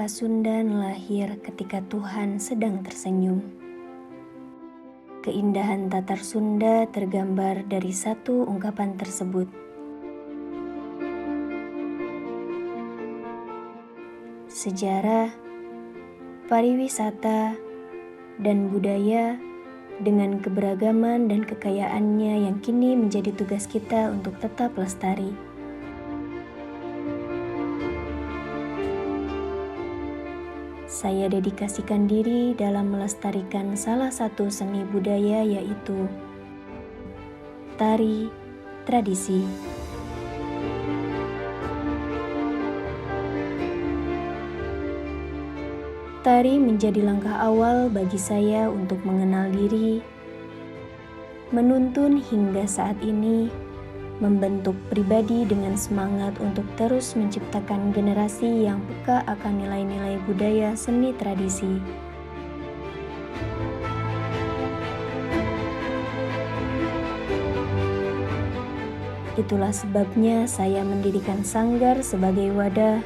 Pasundan lahir ketika Tuhan sedang tersenyum. Keindahan Tatar Sunda tergambar dari satu ungkapan tersebut. Sejarah, pariwisata, dan budaya dengan keberagaman dan kekayaannya yang kini menjadi tugas kita untuk tetap lestari. Saya dedikasikan diri dalam melestarikan salah satu seni budaya, yaitu tari tradisi. Tari menjadi langkah awal bagi saya untuk mengenal diri, menuntun hingga saat ini, membentuk pribadi dengan semangat untuk terus menciptakan generasi yang peka akan nilai-nilai budaya seni tradisi. Itulah sebabnya saya mendirikan Sanggar sebagai wadah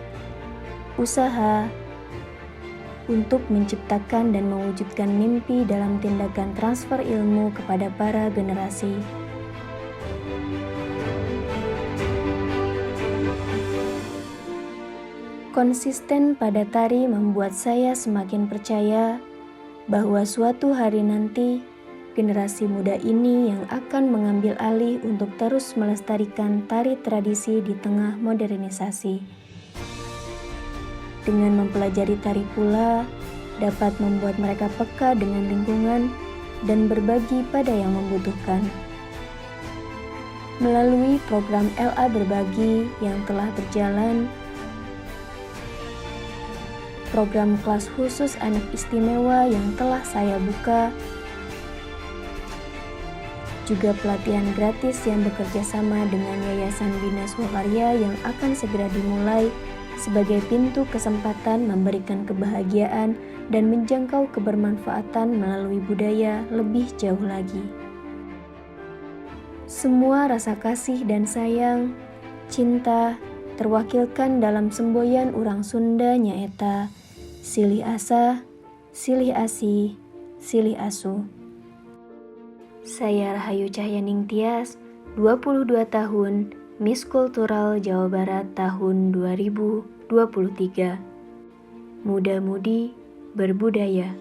usaha untuk menciptakan dan mewujudkan mimpi dalam tindakan transfer ilmu kepada para generasi. Konsisten pada tari membuat saya semakin percaya bahwa suatu hari nanti generasi muda ini yang akan mengambil alih untuk terus melestarikan tari tradisi di tengah modernisasi. Dengan mempelajari tari pula dapat membuat mereka peka dengan lingkungan dan berbagi pada yang membutuhkan. Melalui program LA Berbagi yang telah berjalan, program kelas khusus anak istimewa yang telah saya buka, juga pelatihan gratis yang bekerja sama dengan Yayasan Bina Swakarya yang akan segera dimulai sebagai pintu kesempatan memberikan kebahagiaan dan menjangkau kebermanfaatan melalui budaya lebih jauh lagi. Semua rasa kasih dan sayang, cinta, terwakilkan dalam semboyan urang Sunda nyaeta silih asa, silih asih, silih asu. Saya Rahayu Cahyaning Tias, 22 tahun, Miss Kultural Jawa Barat tahun 2023. Muda-mudi berbudaya.